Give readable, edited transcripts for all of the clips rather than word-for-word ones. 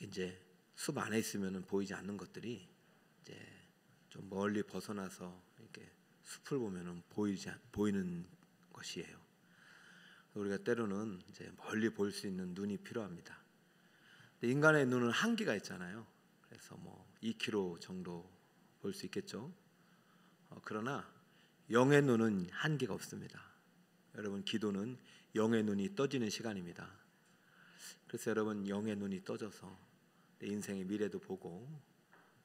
이제 숲 안에 있으면은 보이지 않는 것들이 이제 좀 멀리 벗어나서 이렇게 숲을 보면은 보이는 것이에요. 우리가 때로는 이제 멀리 볼 수 있는 눈이 필요합니다. 근데 인간의 눈은 한계가 있잖아요. 그래서 뭐 2km 정도 볼 수 있겠죠. 그러나 영의 눈은 한계가 없습니다. 여러분, 기도는 영의 눈이 떠지는 시간입니다. 그래서 여러분, 영의 눈이 떠져서 내 인생의 미래도 보고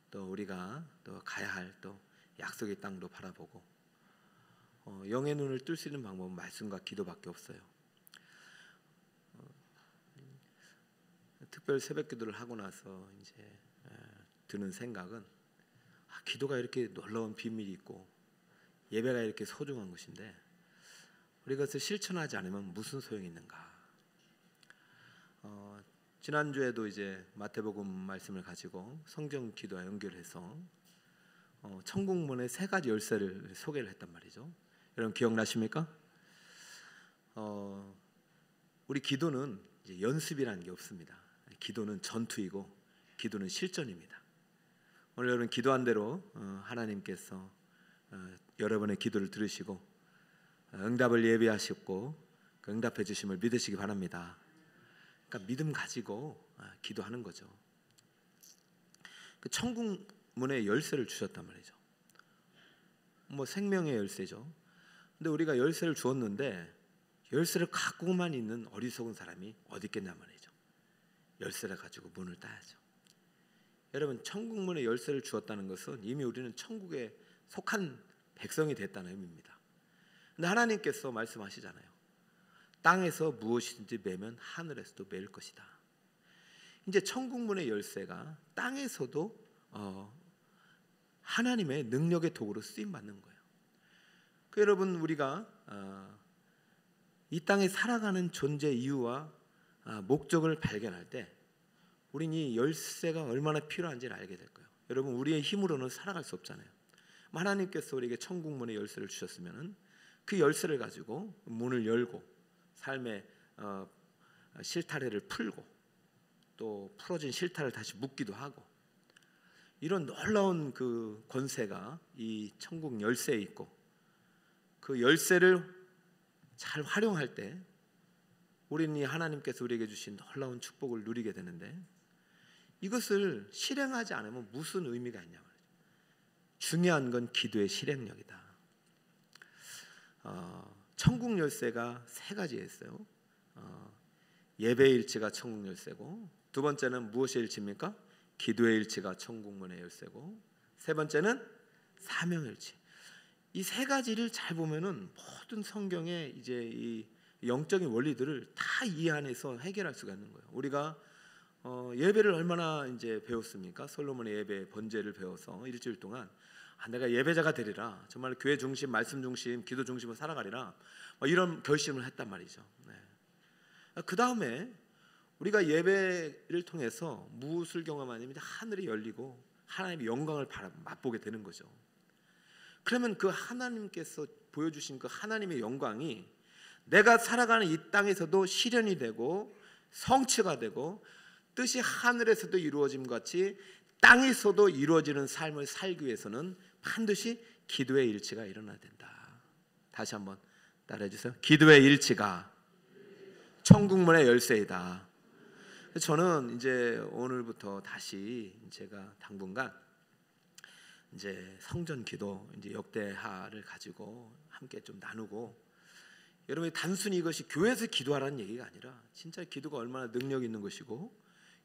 또 우리가 또 가야 할 또 약속의 땅도 바라보고 영의 눈을 뜰 수 있는 방법은 말씀과 기도밖에 없어요. 특별 새벽 기도를 하고 나서 이제 드는 생각은 기도가 이렇게 놀라운 비밀이 있고 예배가 이렇게 소중한 것인데 우리가 그것을 실천하지 않으면 무슨 소용이 있는가? 지난주에도 이제 마태복음 말씀을 가지고 성경 기도와 연결해서 천국문의 3가지 열쇠를 소개를 했단 말이죠. 여러분 기억나십니까? 우리 기도는 이제 연습이라는 게 없습니다. 기도는 전투이고 기도는 실전입니다. 오늘 여러분 기도한 대로 하나님께서 여러분의 기도를 들으시고 응답을 예비하셨고 그 응답해 주심을 믿으시기 바랍니다. 그러니까 믿음 가지고 기도하는 거죠. 그 천국 문의 열쇠를 주셨단 말이죠. 뭐 생명의 열쇠죠. 근데 우리가 열쇠를 주었는데 열쇠를 갖고만 있는 어리석은 사람이 어디 있겠냐 말이죠. 열쇠를 가지고 문을 따야죠. 여러분, 천국 문의 열쇠를 주었다는 것은 이미 우리는 천국에 속한 백성이 됐다는 의미입니다. 근데 하나님께서 말씀하시잖아요. 땅에서 무엇이든지 매면 하늘에서도 매일 것이다. 이제 천국 문의 열쇠가 땅에서도 하나님의 능력의 도구로 쓰임 받는 거예요. 여러분, 우리가 이 땅에 살아가는 존재 이유와 목적을 발견할 때 우리는 이 열쇠가 얼마나 필요한지를 알게 될 거예요. 여러분, 우리의 힘으로는 살아갈 수 없잖아요. 하나님께서 우리에게 천국 문의 열쇠를 주셨으면 그 열쇠를 가지고 문을 열고 삶의 실타래를 풀고 또 풀어진 실타래를 다시 묶기도 하고 이런 놀라운 그 권세가 이 천국 열쇠에 있고 그 열쇠를 잘 활용할 때 우리는 이 하나님께서 우리에게 주신 놀라운 축복을 누리게 되는데 이것을 실행하지 않으면 무슨 의미가 있냐 말이죠. 중요한 건 기도의 실행력이다. 천국 열쇠가 3가지 있어요. 예배의 일치가 천국 열쇠고, 두 번째는 무엇의 일치입니까? 기도의 일치가 천국문의 열쇠고, 세 번째는 사명의 일치. 이 3가지를 잘 보면은 모든 성경의 이제 이 영적인 원리들을 다 이 안에서 해결할 수가 있는 거예요. 우리가 예배를 얼마나 이제 배웠습니까? 솔로몬의 예배 번제를 배워서 일주일 동안 내가 예배자가 되리라, 정말 교회 중심, 말씀 중심, 기도 중심으로 살아가리라, 이런 결심을 했단 말이죠. 그 다음에 우리가 예배를 통해서 무엇을 경험하냐면 하늘이 열리고 하나님의 영광을 맛보게 되는 거죠. 그러면 그 하나님께서 보여주신 그 하나님의 영광이 내가 살아가는 이 땅에서도 실현이 되고 성취가 되고 뜻이 하늘에서도 이루어짐 같이 땅에서도 이루어지는 삶을 살기 위해서는 반드시 기도의 일치가 일어나야 된다. 다시 한번 따라해 주세요. 기도의 일치가 천국문의 열쇠이다. 저는 이제 오늘부터 다시 제가 당분간 이제 성전 기도 이제 역대하를 가지고 함께 좀 나누고, 여러분이 단순히 이것이 교회에서 기도하라는 얘기가 아니라 진짜 기도가 얼마나 능력 있는 것이고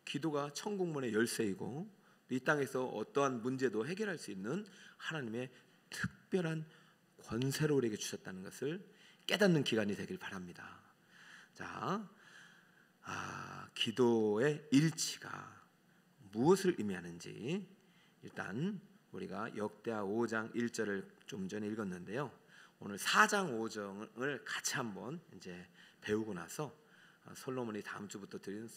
기도가 천국문의 열쇠이고 이 땅에서 어떠한 문제도 해결할 수 있는 하나님의 특별한 권세를 우리에게 주셨다는 것을 깨닫는 기간이 되길 바랍니다. 자, 기도의 일치가 무엇을 의미하는지 일단 우리가 역대하 5장 1절을 좀 전에 읽었는데요. 오늘 4장 5절을 같이 한번 이제 배우고 나서 솔로몬이 다음 주부터 드린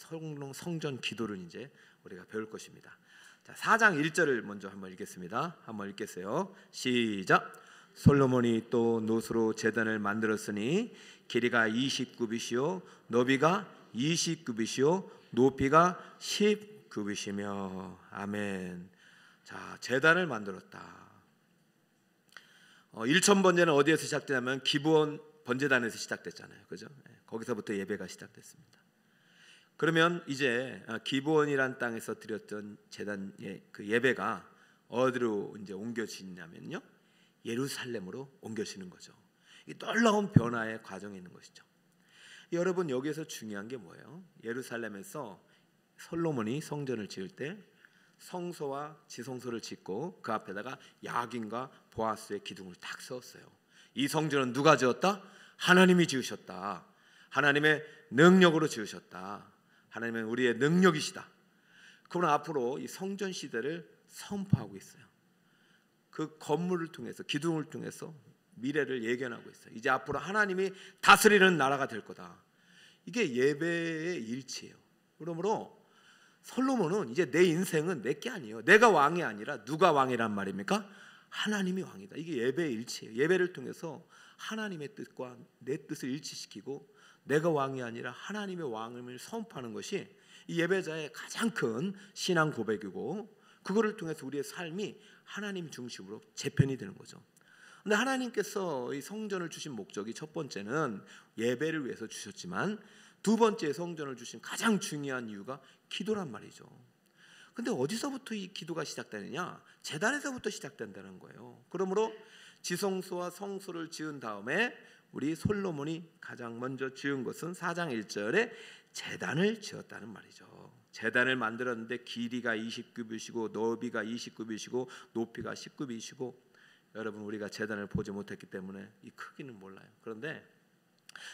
성전 기도를 이제 우리가 배울 것입니다. 자, 4장 1절을 먼저 한번 읽겠습니다. 한번 읽겠어요. 시작. 솔로몬이 또 노수로 제단을 만들었으니 길이가 20규빗이요 높이가 20규빗이요 높이가 급이시며. 아멘. 자, 제단을 만들었다. 1천 번제는 어디에서 시작되냐면 기브온 번제단에서 시작됐잖아요, 그죠? 거기서부터 예배가 시작됐습니다. 그러면 이제 기브온이란 땅에서 드렸던 제단의 그 예배가 어디로 이제 옮겨지냐면요, 예루살렘으로 옮겨지는 거죠. 이 놀라운 변화의 과정이 있는 것이죠. 여러분, 여기에서 중요한 게 뭐예요? 예루살렘에서 솔로몬이 성전을 지을 때 성소와 지성소를 짓고 그 앞에다가 야긴과 보아스의 기둥을 딱 세웠어요. 이 성전은 누가 지었다? 하나님이 지으셨다. 하나님의 능력으로 지으셨다. 하나님은 우리의 능력이시다. 그러나 앞으로 이 성전 시대를 선포하고 있어요. 그 건물을 통해서, 기둥을 통해서 미래를 예견하고 있어요. 이제 앞으로 하나님이 다스리는 나라가 될 거다. 이게 예배의 일치예요. 그러므로 솔로몬은 이제 내 인생은 내 게 아니에요. 내가 왕이 아니라 누가 왕이란 말입니까? 하나님이 왕이다. 이게 예배의 일치예요. 예배를 통해서 하나님의 뜻과 내 뜻을 일치시키고 내가 왕이 아니라 하나님의 왕임을 선포하는 것이 이 예배자의 가장 큰 신앙 고백이고, 그거를 통해서 우리의 삶이 하나님 중심으로 재편이 되는 거죠. 근데 하나님께서 이 성전을 주신 목적이 첫 번째는 예배를 위해서 주셨지만 두 번째 성전을 주신 가장 중요한 이유가 기도란 말이죠. 근데 어디서부터 이 기도가 시작되느냐? 제단에서부터 시작된다는 거예요. 그러므로 지성소와 성소를 지은 다음에 우리 솔로몬이 가장 먼저 지은 것은 4장 1절에 제단을 지었다는 말이죠. 제단을 만들었는데 길이가 20규빗이고 너비가 20규빗이고 높이가 10규빗이고, 여러분, 우리가 제단을 보지 못했기 때문에 이 크기는 몰라요. 그런데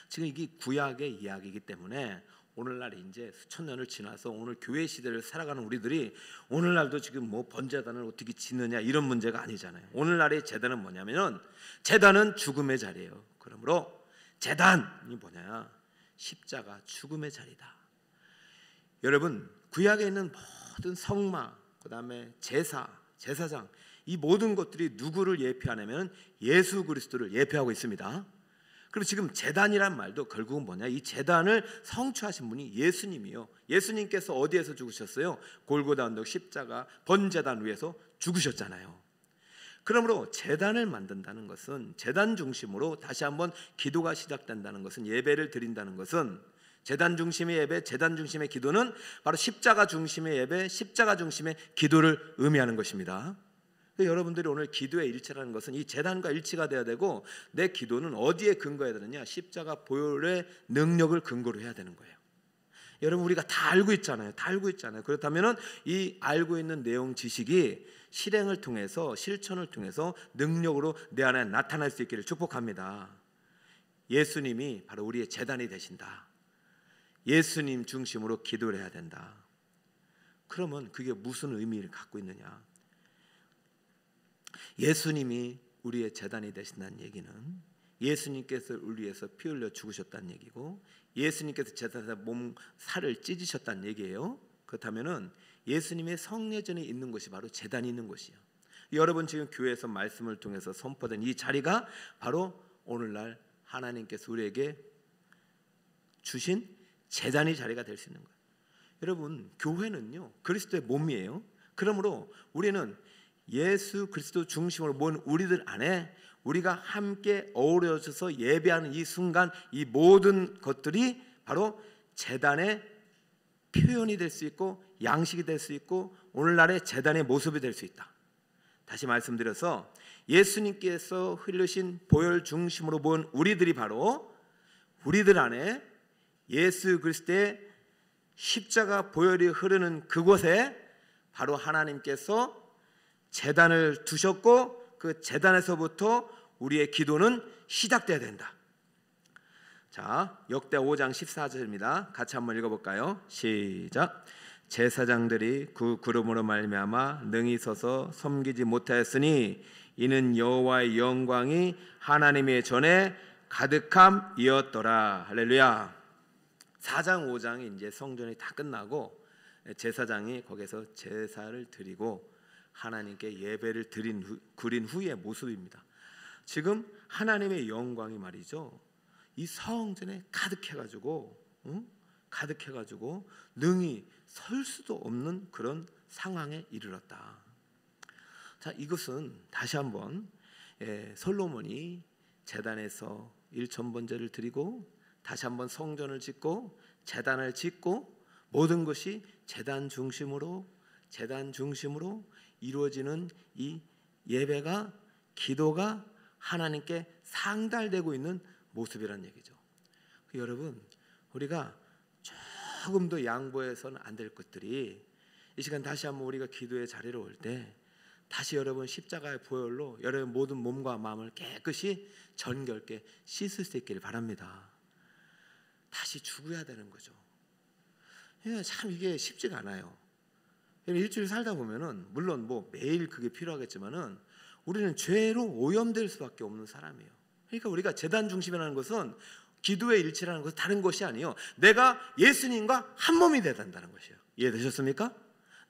지금 이게 구약의 이야기이기 때문에 오늘날 이제 수천 년을 지나서 오늘 교회 시대를 살아가는 우리들이 오늘날도 지금 뭐 번제단을 어떻게 짓느냐 이런 문제가 아니잖아요. 오늘날의 제단은 뭐냐면은 제단은 죽음의 자리예요. 그러므로 제단이 뭐냐? 십자가, 죽음의 자리다. 여러분, 구약에 있는 모든 성막, 그다음에 제사, 제사장, 이 모든 것들이 누구를 예표하냐면 예수 그리스도를 예표하고 있습니다. 그리고 지금 제단이란 말도 결국은 뭐냐? 이 제단을 성취하신 분이 예수님이요. 예수님께서 어디에서 죽으셨어요? 골고다 언덕 십자가 번제단 위에서 죽으셨잖아요. 그러므로 제단을 만든다는 것은, 제단 중심으로 다시 한번 기도가 시작된다는 것은, 예배를 드린다는 것은, 제단 중심의 예배, 제단 중심의 기도는 바로 십자가 중심의 예배, 십자가 중심의 기도를 의미하는 것입니다. 여러분들이 오늘 기도의 일치라는 것은 이 제단과 일치가 돼야 되고, 내 기도는 어디에 근거해야 되느냐? 십자가 보혈의 능력을 근거로 해야 되는 거예요. 여러분, 우리가 다 알고 있잖아요. 다 알고 있잖아요. 그렇다면은 이 알고 있는 내용 지식이 실행을 통해서, 실천을 통해서 능력으로 내 안에 나타날 수 있기를 축복합니다. 예수님이 바로 우리의 제단이 되신다. 예수님 중심으로 기도를 해야 된다. 그러면 그게 무슨 의미를 갖고 있느냐? 예수님이 우리의 제단이 되신다는 얘기는 예수님께서 우리 위해서 피 흘려 죽으셨다는 얘기고, 예수님께서 제단에서 몸 살을 찢으셨다는 얘기예요. 그렇다면은 예수님의 성례전에 있는 것이 바로 제단이 있는 것이에요. 여러분, 지금 교회에서 말씀을 통해서 선포된 이 자리가 바로 오늘날 하나님께서 우리에게 주신 제단의 자리가 될 수 있는 거예요. 여러분, 교회는요 그리스도의 몸이에요. 그러므로 우리는 예수 그리스도 중심으로 모은 우리들 안에 우리가 함께 어우러져서 예배하는 이 순간, 이 모든 것들이 바로 제단의 표현이 될 수 있고 양식이 될 수 있고 오늘날의 제단의 모습이 될 수 있다. 다시 말씀드려서 예수님께서 흘리신 보혈 중심으로 모은 우리들이 바로 우리들 안에 예수 그리스도의 십자가 보혈이 흐르는 그곳에 바로 하나님께서 제단을 두셨고, 그 제단에서부터 우리의 기도는 시작돼야 된다. 자, 역대 5장 14절입니다. 같이 한번 읽어볼까요? 시작. 제사장들이 그 구름으로 말미암아 능히 서서 섬기지 못하였으니 이는 여호와의 영광이 하나님의 전에 가득함이었더라. 할렐루야. 4장 5장이 이제 성전이 다 끝나고 제사장이 거기서 제사를 드리고 하나님께 예배를 드린 후의 모습입니다. 지금 하나님의 영광이 말이죠, 이 성전에 가득해가지고 가득해가지고 능히 설 수도 없는 그런 상황에 이르렀다. 자, 이것은 다시 한번 솔로몬이 제단에서 일천번제를 드리고 다시 한번 성전을 짓고 제단을 짓고 모든 것이 제단 중심으로 이루어지는 이 예배가, 기도가 하나님께 상달되고 있는 모습이란 얘기죠. 여러분, 우리가 조금 더 양보해서는 안 될 것들이, 이 시간 다시 한번 우리가 기도의 자리로 올 때 다시 여러분 십자가의 보혈로 여러분 모든 몸과 마음을 깨끗이 정결케 씻을 수 있기를 바랍니다. 다시 죽어야 되는 거죠. 참 이게 쉽지가 않아요. 일주일 살다 보면은 물론 뭐 매일 그게 필요하겠지만은 우리는 죄로 오염될 수밖에 없는 사람이에요. 그러니까 우리가 제단 중심이라는 것은, 기도의 일치라는 것은 다른 것이 아니에요. 내가 예수님과 한 몸이 돼야 된다는 것이에요. 이해되셨습니까?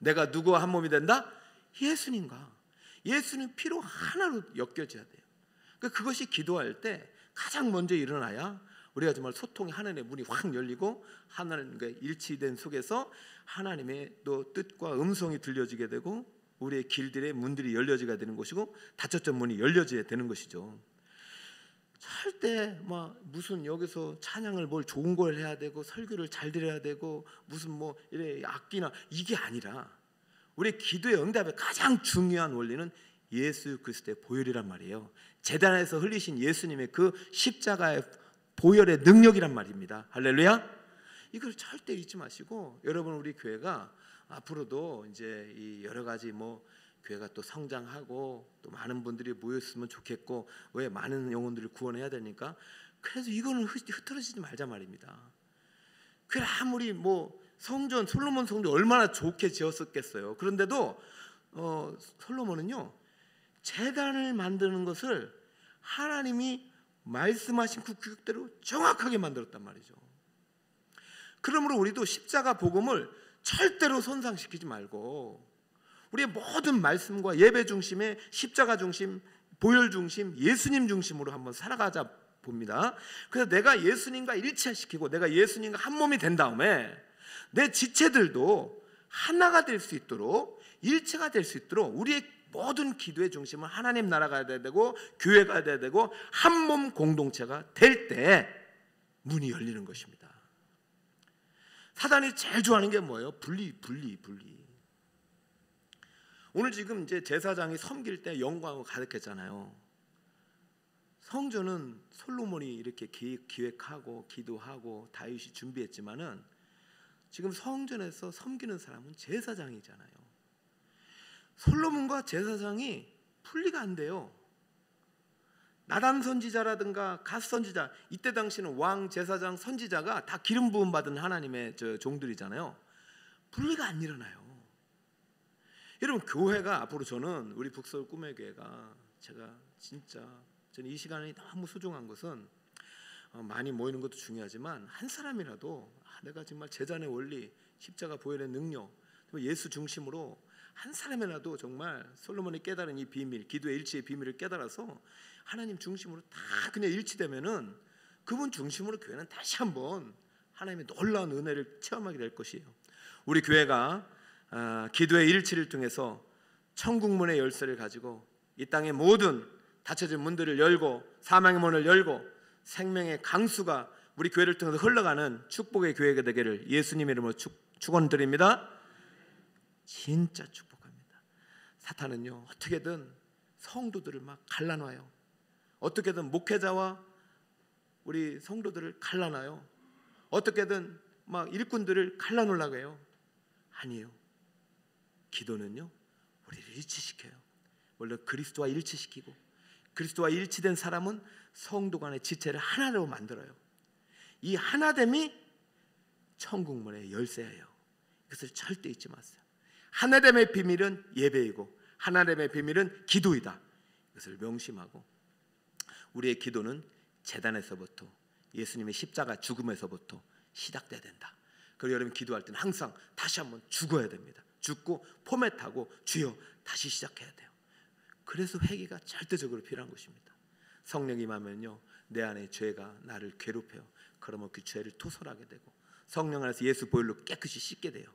내가 누구와 한 몸이 된다? 예수님과. 예수님 피로 하나로 엮여져야 돼요. 그러니까 그것이 기도할 때 가장 먼저 일어나야 우리가 정말 소통의 하나님의 문이 확 열리고 하나님과 일치된 속에서 하나님의 또 뜻과 음성이 들려지게 되고 우리의 길들의 문들이 열려지게 되는 것이고 닫혔던 문이 열려져야 되는 것이죠. 절대 막 무슨 여기서 찬양을 뭘 좋은 걸 해야 되고 설교를 잘 드려야 되고 무슨 뭐 이래 악기나 이게 아니라 우리 기도의 응답의 가장 중요한 원리는 예수 그리스도의 보혈이란 말이에요. 제단에서 흘리신 예수님의 그 십자가의 보혈의 능력이란 말입니다. 할렐루야. 이걸 절대 잊지 마시고, 여러분 우리 교회가 앞으로도 이제 이 여러 가지 뭐 교회가 또 성장하고 또 많은 분들이 모였으면 좋겠고, 왜 많은 영혼들을 구원해야 되니까, 그래서 이거는 흐트러지지 말자 말입니다. 그래 아무리 뭐 성전, 솔로몬 성전 얼마나 좋게 지었었겠어요. 그런데도 솔로몬은요 제단을 만드는 것을 하나님이 말씀하신 그 규칙대로 정확하게 만들었단 말이죠. 그러므로 우리도 십자가 복음을 절대로 손상시키지 말고 우리의 모든 말씀과 예배 중심의 십자가 중심, 보혈 중심, 예수님 중심으로 한번 살아가자 봅니다. 그래서 내가 예수님과 일치시키고 내가 예수님과 한 몸이 된 다음에 내 지체들도 하나가 될 수 있도록, 일체가 될 수 있도록 우리의 모든 기도의 중심은 하나님 나라가 돼야 되고 교회가 돼야 되고 한 몸 공동체가 될 때 문이 열리는 것입니다. 사단이 제일 좋아하는 게 뭐예요? 분리. 오늘 지금 이제 제사장이 섬길 때 영광으로 가득했잖아요. 성전은 솔로몬이 이렇게 기획하고 기도하고 다윗이 준비했지만은 지금 성전에서 섬기는 사람은 제사장이잖아요. 솔로몬과 제사장이 분리가 안 돼요. 나단 선지자라든가 갓 선지자, 이때 당시는 왕, 제사장, 선지자가 다 기름 부음 받은 하나님의 종들이잖아요. 분리가 안 일어나요. 여러분 교회가 앞으로, 저는 우리 북서울 꿈의 교회가 제가 진짜 저는 이 시간이 너무 소중한 것은 많이 모이는 것도 중요하지만 한 사람이라도 내가 정말 제단의 원리, 십자가 보혈의 능력, 예수 중심으로 한 사람이라도 정말 솔로몬이 깨달은 이 비밀, 기도의 일치의 비밀을 깨달아서 하나님 중심으로 다 그냥 일치되면은 그분 중심으로 교회는 다시 한번 하나님의 놀라운 은혜를 체험하게 될 것이에요. 우리 교회가 기도의 일치를 통해서 천국문의 열쇠를 가지고 이 땅의 모든 닫혀진 문들을 열고 사망의 문을 열고 생명의 강수가 우리 교회를 통해서 흘러가는 축복의 교회가 되기를 예수님 이름으로 축원드립니다. 진짜 축복합니다. 사탄은요 어떻게든 성도들을 막 갈라놔요. 어떻게든 목회자와 우리 성도들을 갈라놔요. 어떻게든 막 일꾼들을 갈라놓으려고 해요. 아니에요. 기도는요 우리를 일치시켜요. 원래 그리스도와 일치시키고 그리스도와 일치된 사람은 성도 간의 지체를 하나로 만들어요. 이 하나됨이 천국문의 열쇠예요. 이것을 절대 잊지 마세요. 하나됨의 비밀은 예배이고 하나됨의 비밀은 기도이다. 이것을 명심하고 우리의 기도는 제단에서부터 예수님의 십자가 죽음에서부터 시작돼야 된다. 그리고 여러분 기도할 때는 항상 다시 한번 죽어야 됩니다. 죽고 포맷하고 주여 다시 시작해야 돼요. 그래서 회개가 절대적으로 필요한 것입니다. 성령 임하면요 내 안에 죄가 나를 괴롭혀요. 그러면 그 죄를 토설하게 되고 성령 안에서 예수 보혈로 깨끗이 씻게 돼요.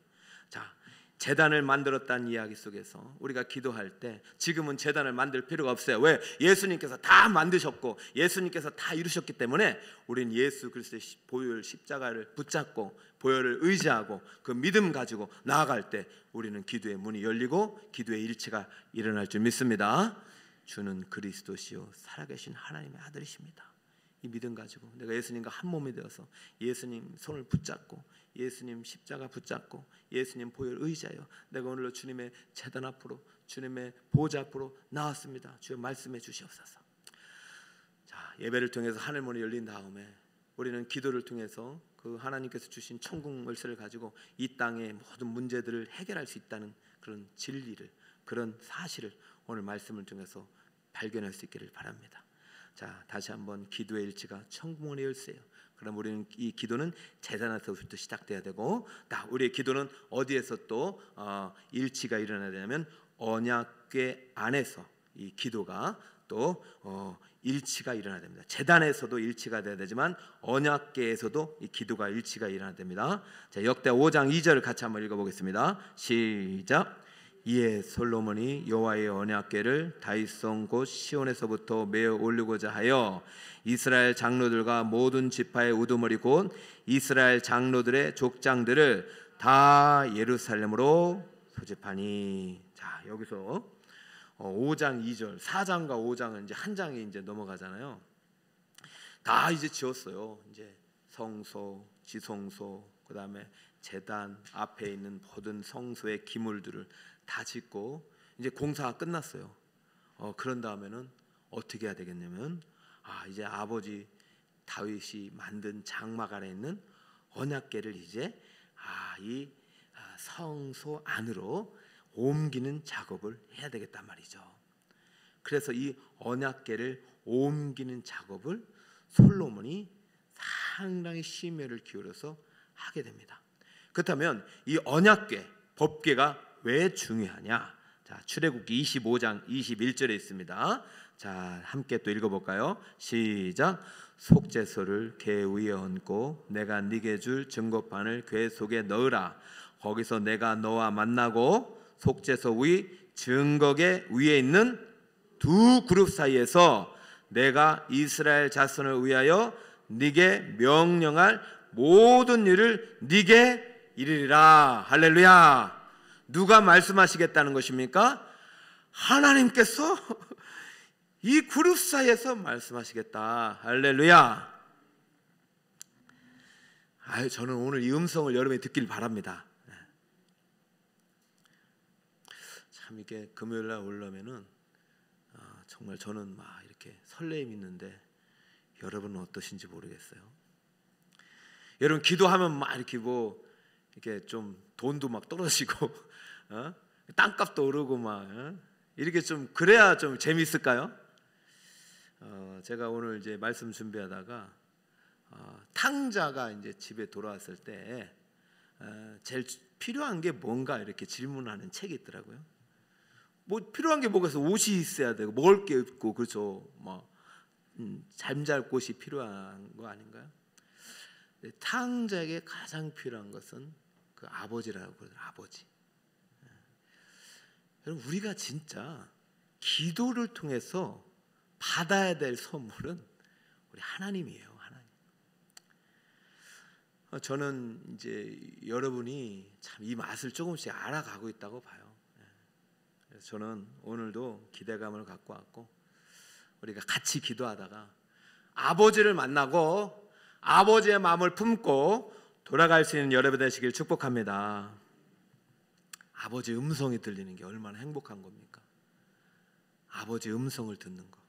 자, 제단을 만들었다는 이야기 속에서 우리가 기도할 때 지금은 제단을 만들 필요가 없어요. 왜? 예수님께서 다 만드셨고 예수님께서 다 이루셨기 때문에 우리는 예수 그리스도의 보혈 십자가를 붙잡고 보혈을 의지하고 그 믿음 가지고 나아갈 때 우리는 기도의 문이 열리고 기도의 일치가 일어날 줄 믿습니다. 주는 그리스도시요 살아계신 하나님의 아들이십니다. 이 믿음 가지고 내가 예수님과 한 몸이 되어서 예수님 손을 붙잡고 예수님 십자가 붙잡고 예수님 보혈 의지하여 내가 오늘로 주님의 제단 앞으로 주님의 보좌 앞으로 나왔습니다. 주여 말씀해 주시옵소서. 자, 예배를 통해서 하늘문이 열린 다음에 우리는 기도를 통해서 그 하나님께서 주신 천국 열쇠를 가지고 이 땅의 모든 문제들을 해결할 수 있다는 그런 진리를, 그런 사실을 오늘 말씀을 통해서 발견할 수 있기를 바랍니다. 자, 다시 한번 기도의 일치가 천국문의 열쇠예요. 그럼 우리는 이 기도는 제단에서부터 시작돼야 되고, 우리의 기도는 어디에서 또 일치가 일어나야 되냐면 언약궤 안에서 이 기도가 또 일치가 일어나야 됩니다. 제단에서도 일치가 돼야 되지만 언약궤에서도 이 기도가 일치가 일어나야 됩니다. 자, 역대하 5장 2절을 같이 한번 읽어보겠습니다. 시작. 이에 솔로몬이 여호와의 언약궤를 다윗성 곧 시온에서부터 메어 올리고자 하여 이스라엘 장로들과 모든 지파의 우두머리 곧 이스라엘 장로들의 족장들을 다 예루살렘으로 소집하니. 자, 여기서 5장 2절, 4장과 5장은 이제 한 장이 이제 넘어가잖아요. 다 이제 지었어요. 이제 성소, 지성소, 그다음에 제단 앞에 있는 모든 성소의 기물들을 다 짓고 이제 공사가 끝났어요. 그런 다음에는 어떻게 해야 되겠냐면 이제 아버지 다윗이 만든 장막 안에 있는 언약궤를 이제 이 성소 안으로 옮기는 작업을 해야 되겠단 말이죠. 그래서 이 언약궤를 옮기는 작업을 솔로몬이 상당히 심혈을 기울여서 하게 됩니다. 그렇다면 이 언약궤, 법궤가 왜 중요하냐? 자, 출애굽기 25장 21절에 있습니다. 자, 함께 또 읽어볼까요? 시작. 속죄소를 궤 위에 얹고 내가 네게 줄 증거판을 궤 속에 넣으라. 거기서 내가 너와 만나고 속죄소 위 증거궤 위에 있는 두 그룹 사이에서 내가 이스라엘 자손을 위하여 네게 명령할 모든 일을 네게 이르리라. 할렐루야. 누가 말씀하시겠다는 것입니까? 하나님께서 이 그룹 사이에서 말씀하시겠다. 할렐루야. 저는 오늘 이 음성을 여러분이 듣길 바랍니다. 참 이게 금요일 날 올라오면은 정말 저는 막 이렇게 설레임 있는데 여러분은 어떠신지 모르겠어요. 여러분 기도하면 막 이렇게 이렇게 좀 돈도 막 떨어지고 땅값도 오르고 막 이렇게 좀 그래야 좀 재미있을까요? 제가 오늘 이제 말씀 준비하다가 탕자가 이제 집에 돌아왔을 때 제일 필요한 게 뭔가 이렇게 질문하는 책이 있더라고요. 뭐 필요한 게 뭐가 있어? 옷이 있어야 되고 먹을 게 있고 그렇죠. 뭐 잠잘 곳이 필요한 거 아닌가요? 탕자에게 가장 필요한 것은 그 아버지라고 그러더라고요. 아버지. 여러분 우리가 진짜 기도를 통해서 받아야 될 선물은 우리 하나님이에요. 하나님. 저는 이제 여러분이 참 이 맛을 조금씩 알아가고 있다고 봐요. 그래서 저는 오늘도 기대감을 갖고 왔고 우리가 같이 기도하다가 아버지를 만나고 아버지의 마음을 품고 돌아갈 수 있는 여러분 되시길 축복합니다. 아버지 음성이 들리는 게 얼마나 행복한 겁니까? 아버지 음성을 듣는 거.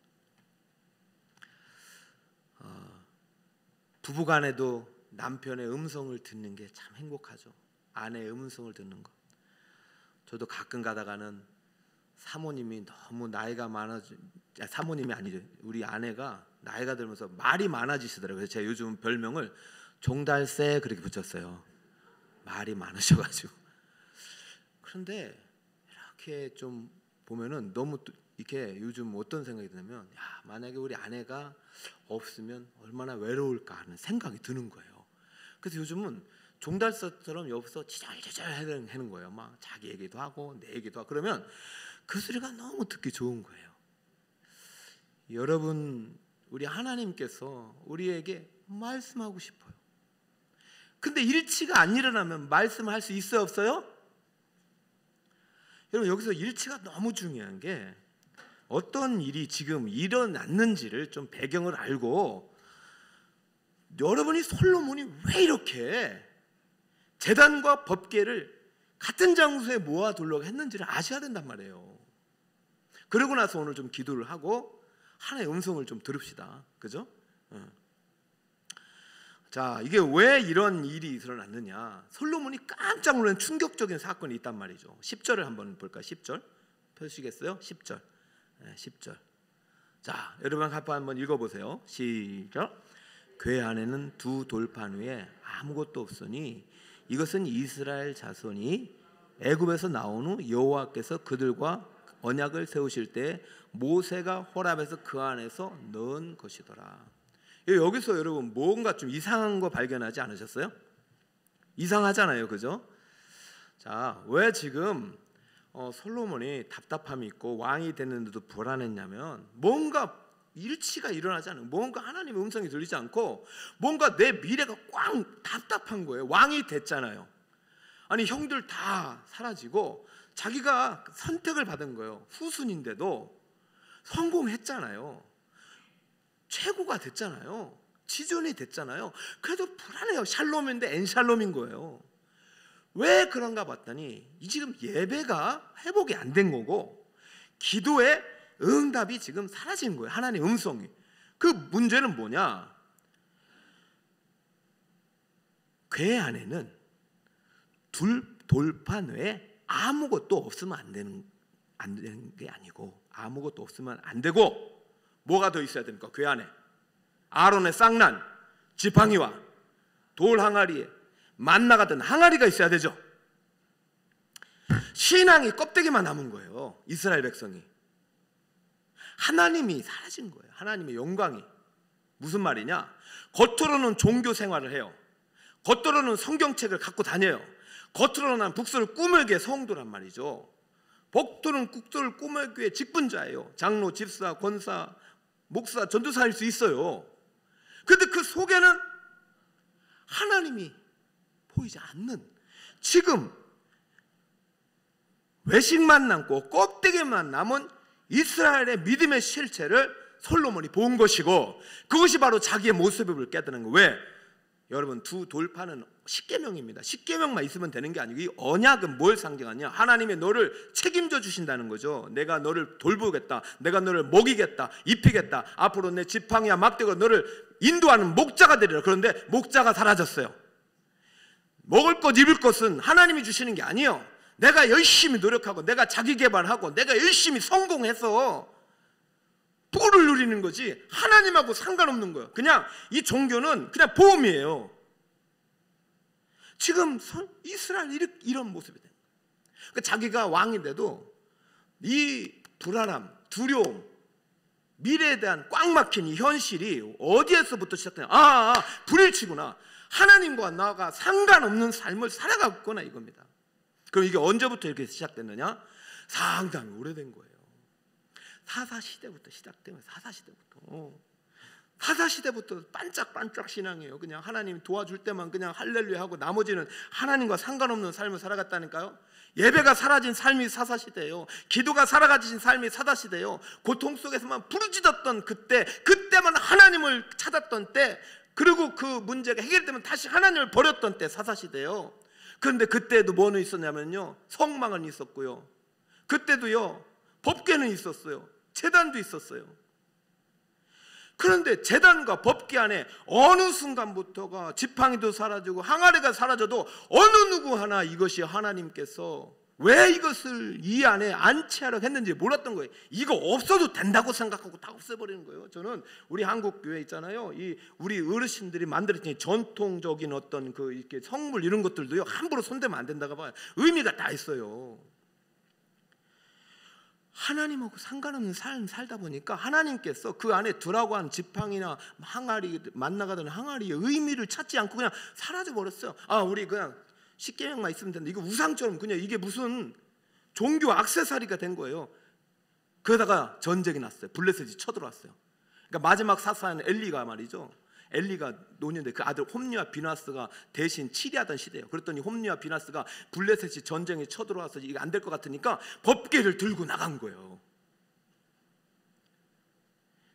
부부간에도 남편의 음성을 듣는 게 참 행복하죠. 아내의 음성을 듣는 거. 저도 가끔 가다가는 사모님이 너무 나이가 사모님이 아니죠. 우리 아내가 나이가 들면서 말이 많아지시더라고요. 그래서 제가 요즘 별명을 종달새 그렇게 붙였어요. 말이 많으셔가지고. 그런데 이렇게 좀 보면은 너무 이렇게 요즘 어떤 생각이 드냐면 만약에 우리 아내가 없으면 얼마나 외로울까 하는 생각이 드는 거예요. 그래서 요즘은 종달새처럼 옆에서 지절지절 하는 거예요. 막 자기 얘기도 하고 내 얘기도 하고. 그러면 그 소리가 너무 듣기 좋은 거예요. 여러분, 우리 하나님께서 우리에게 말씀하고 싶어요. 근데 일치가 안 일어나면 말씀할 수 있어요, 없어요? 여러분, 여기서 일치가 너무 중요한 게 어떤 일이 지금 일어났는지를 좀 배경을 알고, 여러분이 솔로몬이 왜 이렇게 제단과 법궤를 같은 장소에 모아두려고 했는지를 아셔야 된단 말이에요. 그러고 나서 오늘 좀 기도를 하고 하나의 음성을 좀 들읍시다. 그죠? 자, 이게 왜 이런 일이 일어났느냐? 솔로몬이 깜짝 놀란 충격적인 사건이 있단 말이죠. 10절을 한번 볼까요? 10절 펴시겠어요? 10절. 네, 10절. 자, 여러분 한번 읽어보세요. 시작. 궤 안에는 두 돌판 위에 아무것도 없으니 이것은 이스라엘 자손이 애굽에서 나온 후 여호와께서 그들과 언약을 세우실 때 모세가 호랍에서 그 안에서 넣은 것이더라. 여기서 여러분 뭔가 좀 이상한 거 발견하지 않으셨어요? 이상하잖아요, 그죠? 자, 왜 지금 솔로몬이 답답함이 있고 왕이 됐는데도 불안했냐면, 뭔가 일치가 일어나지 않은, 뭔가 하나님의 음성이 들리지 않고 뭔가 내 미래가 꽉 답답한 거예요. 왕이 됐잖아요. 아니, 형들 다 사라지고 자기가 선택을 받은 거예요. 후순인데도 성공했잖아요. 최고가 됐잖아요. 지존이 됐잖아요. 그래도 불안해요. 샬롬인데 엔샬롬인 거예요. 왜 그런가 봤더니 지금 예배가 회복이 안 된 거고 기도의 응답이 지금 사라진 거예요. 하나님의 음성이. 그 문제는 뭐냐? 궤 안에는 돌판 외에 아무것도 없으면 안 되는 게 아니고, 아무것도 없으면 안 되고, 뭐가 더 있어야 됩니까? 궤 안에 아론의 쌍난, 지팡이와 돌 항아리에 만나 같은 항아리가 있어야 되죠. 신앙이 껍데기만 남은 거예요. 이스라엘 백성이. 하나님이 사라진 거예요. 하나님의 영광이. 무슨 말이냐? 겉으로는 종교 생활을 해요. 겉으로는 성경책을 갖고 다녀요. 겉으로는 북서를 꾸물게 성도란 말이죠. 복도는 국도를 꾸물기에 직분자예요. 장로, 집사, 권사, 목사, 전도사일 수 있어요. 그런데 그 속에는 하나님이 보이지 않는, 지금 외식만 남고 껍데기만 남은 이스라엘의 믿음의 실체를 솔로몬이 본 것이고, 그것이 바로 자기의 모습을 깨닫는 거예요. 왜? 여러분, 두 돌판은 십계명입니다. 십계명만 있으면 되는 게 아니고, 이 언약은 뭘 상징하냐? 하나님이 너를 책임져 주신다는 거죠. 내가 너를 돌보겠다, 내가 너를 먹이겠다, 입히겠다, 앞으로 내 지팡이와 막대가 너를 인도하는 목자가 되리라. 그런데 목자가 사라졌어요. 먹을 것 입을 것은 하나님이 주시는 게 아니에요. 내가 열심히 노력하고 내가 자기 개발하고 내가 열심히 성공해서 뿔을 누리는 거지 하나님하고 상관없는 거예요. 그냥 이 종교는 그냥 보험이에요. 지금 이스라엘 이런 모습이 돼요. 그러니까 자기가 왕인데도 이 불안함, 두려움, 미래에 대한 꽉 막힌 이 현실이 어디에서부터 시작되냐? 불일치구나. 하나님과 나가 상관없는 삶을 살아갔구나, 이겁니다. 그럼 이게 언제부터 이렇게 시작됐느냐? 상당히 오래된 거예요. 사사시대부터 시작되면 사사시대부터 반짝반짝 신앙이에요. 그냥 하나님 도와줄 때만 그냥 할렐루야 하고 나머지는 하나님과 상관없는 삶을 살아갔다니까요. 예배가 사라진 삶이 사사시대예요. 기도가 사라진 삶이 사사시대예요. 고통 속에서만 부르짖었던 그때만 하나님을 찾았던 때, 그리고 그 문제가 해결되면 다시 하나님을 버렸던 때 사사시대예요. 그런데 그때도 뭐는 있었냐면요, 성망은 있었고요, 그때도요 법궤는 있었어요. 제단도 있었어요. 그런데 제단과 법궤 안에 어느 순간부터가 지팡이도 사라지고 항아리가 사라져도 어느 누구 하나 이것이 하나님께서 왜 이것을 이 안에 안치하라고 했는지 몰랐던 거예요. 이거 없어도 된다고 생각하고 다 없애버리는 거예요. 저는 우리 한국 교회 있잖아요. 이 우리 어르신들이 만들었던 전통적인 어떤 그 이렇게 성물 이런 것들도요 함부로 손대면 안 된다고 봐요. 의미가 다 있어요. 하나님하고 상관없는 삶 살다 보니까 하나님께서 그 안에 두라고 지팡이나 항아리, 만나가던 항아리의 의미를 찾지 않고 그냥 사라져 버렸어요. 우리 그냥 십계명만 있으면 된다. 이거 우상처럼 그냥 이게 무슨 종교 액세서리가 된 거예요. 그러다가 전쟁이 났어요. 블레셋이 쳐들어왔어요. 그러니까 마지막 사사는 엘리가 말이죠. 엘리가 노년인데 그 아들 홈리와 비나스가 대신 치리하던 시대예요. 그랬더니 홈리와 비나스가 블레셋이 전쟁에 쳐들어와서 이게 안 될 것 같으니까 법궤를 들고 나간 거예요.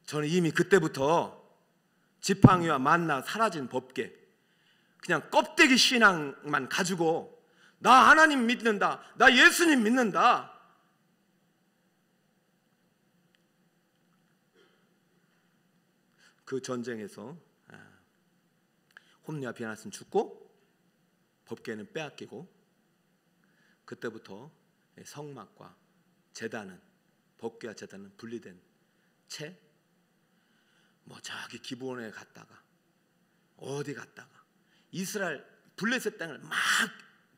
저는 이미 그때부터 지팡이와 만나 사라진 법궤, 그냥 껍데기 신앙만 가지고 나 하나님 믿는다, 나 예수님 믿는다, 그 전쟁에서 홈리와 비나스는 죽고 법궤는 빼앗기고, 그때부터 성막과 제단은, 법궤와 제단은 분리된 채 저기 기브온에 갔다가 어디 갔다가 이스라엘 블레셋 땅을 막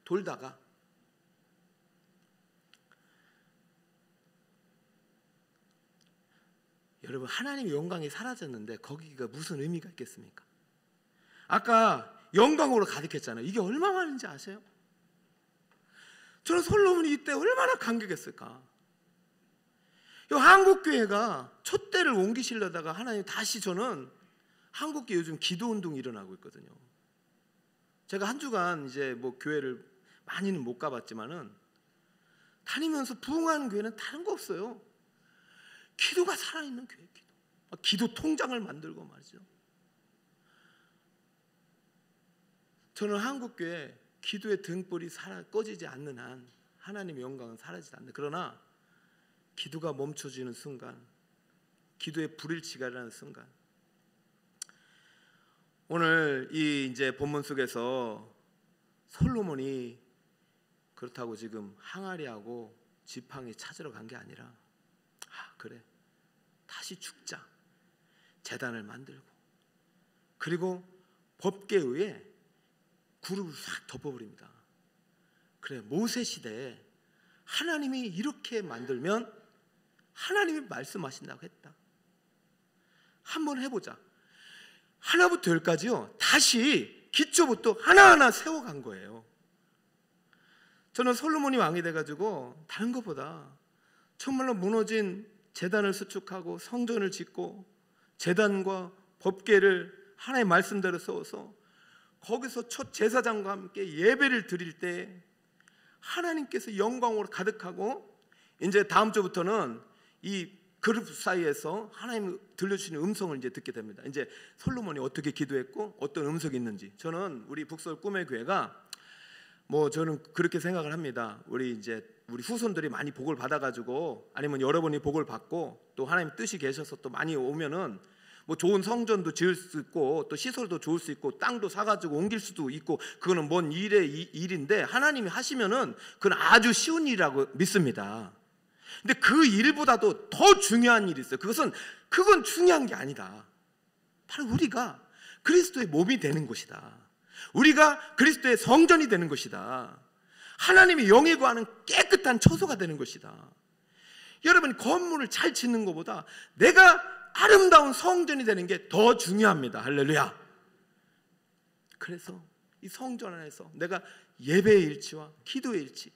돌다가 여러분, 하나님의 영광이 사라졌는데 거기가 무슨 의미가 있겠습니까? 아까 영광으로 가득했잖아요. 이게 얼마 많은지 아세요? 저는 솔로몬이 이때 얼마나 감격했을까. 한국교회가 촛대를 옮기시려다가 하나님 다시, 저는 한국교회 요즘 기도운동이 일어나고 있거든요. 제가 한 주간 이제 교회를 많이는 못 가봤지만은 다니면서 부흥하는 교회는 다른 거 없어요. 기도가 살아있는 교회, 기도 통장을 만들고 말이죠. 저는 한국교회 기도의 등불이 꺼지지 않는 한 하나님의 영광은 사라지지 않는다. 그러나 기도가 멈춰지는 순간, 기도의 불일치가 일어나는 순간, 오늘 이 이제 본문 속에서 솔로몬이 그렇다고 지금 항아리하고 지팡이 찾으러 간 게 아니라, 그래, 다시 죽자, 제단을 만들고, 그리고 법궤 위에 구름을 싹 덮어버립니다. 그래, 모세 시대에 하나님이 이렇게 만들면 하나님이 말씀하신다고 했다. 한번 해보자. 하나부터 열까지요, 다시 기초부터 하나하나 세워간 거예요. 저는 솔로몬이 왕이 돼가지고 다른 것보다 정말로 무너진 제단을 수축하고 성전을 짓고 제단과 법궤를 하나의 말씀대로 세워서 거기서 첫 제사장과 함께 예배를 드릴 때 하나님께서 영광으로 가득하고, 이제 다음 주부터는 이 그룹 사이에서 하나님 들려주시는 음성을 이제 듣게 됩니다. 이제 솔로몬이 어떻게 기도했고 어떤 음성이 있는지. 저는 우리 북서울 꿈의 교회가 저는 그렇게 생각을 합니다. 우리 후손들이 많이 복을 받아가지고, 아니면 여러분이 복을 받고 또 하나님 뜻이 계셔서 또 많이 오면은 좋은 성전도 지을 수 있고 또 시설도 좋을 수 있고 땅도 사가지고 옮길 수도 있고, 그거는 먼 일인데 하나님이 하시면은 그건 아주 쉬운 일이라고 믿습니다. 근데 그 일보다도 더 중요한 일이 있어요. 그건 중요한 게 아니다. 바로 우리가 그리스도의 몸이 되는 것이다. 우리가 그리스도의 성전이 되는 것이다. 하나님이 영에 거하는 깨끗한 처소가 되는 것이다. 여러분, 건물을 잘 짓는 것보다 내가 아름다운 성전이 되는 게 더 중요합니다. 할렐루야. 그래서 이 성전 안에서 내가 예배의 일치와 기도의 일치,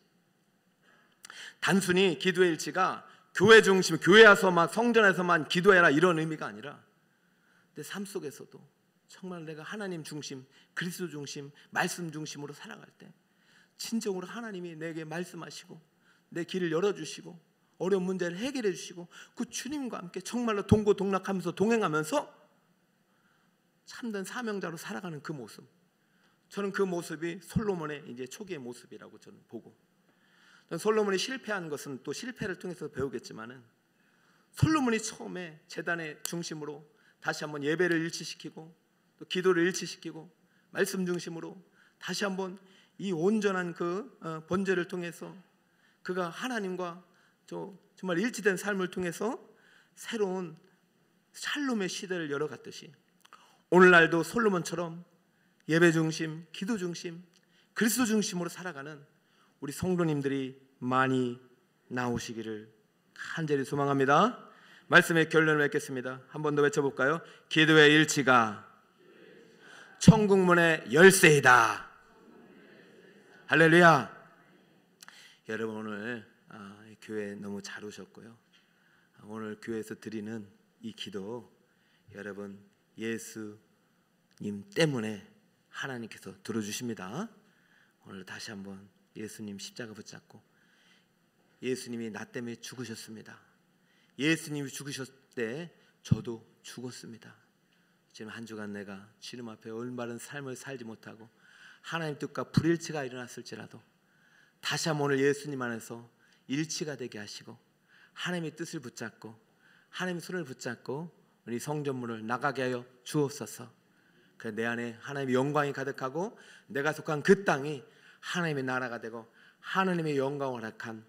단순히 기도의 일치가 교회 중심, 교회 와서만 성전에서만 기도해라 이런 의미가 아니라 내 삶 속에서도 정말 내가 하나님 중심, 그리스도 중심, 말씀 중심으로 살아갈 때 진정으로 하나님이 내게 말씀하시고 내 길을 열어주시고 어려운 문제를 해결해 주시고 그 주님과 함께 정말로 동고동락하면서 동행하면서 참된 사명자로 살아가는 그 모습, 저는 그 모습이 솔로몬의 이제 초기의 모습이라고 저는 보고, 솔로몬이 실패한 것은 또 실패를 통해서 배우겠지만은 솔로몬이 처음에 제단의 중심으로 다시 한번 예배를 일치시키고 또 기도를 일치시키고 말씀 중심으로 다시 한번 이 온전한 그 번제를 통해서 그가 하나님과 정말 일치된 삶을 통해서 새로운 샬롬의 시대를 열어갔듯이 오늘날도 솔로몬처럼 예배 중심, 기도 중심, 그리스도 중심으로 살아가는 우리 성도님들이 많이 나오시기를 간절히 소망합니다. 말씀의 결론을 맺겠습니다. 한 번 더 외쳐볼까요? 기도의 일치가 천국문의 열쇠이다. 할렐루야. 여러분 오늘 교회 너무 잘 오셨고요. 오늘 교회에서 드리는 이 기도 여러분 예수님 때문에 하나님께서 들어주십니다. 오늘 다시 한번 예수님 십자가 붙잡고 예수님이 나 때문에 죽으셨습니다. 예수님이 죽으셨을 때 저도 죽었습니다. 지금 한 주간 내가 주님 앞에 올바른 삶을 살지 못하고 하나님 뜻과 불일치가 일어났을지라도 다시 한번 오늘 예수님 안에서 일치가 되게 하시고 하나님의 뜻을 붙잡고 하나님의 손을 붙잡고 우리 성전문을 나가게 하여 주옵소서. 내 안에 하나님의 영광이 가득하고 내가 속한 그 땅이 하나님의 나라가 되고 하나님의 영광을 허락한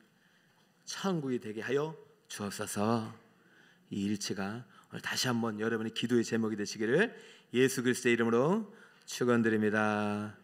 천국이 되게 하여 주옵소서. 이 일치가 오늘 다시 한번 여러분의 기도의 제목이 되시기를 예수 그리스도의 이름으로 축원드립니다.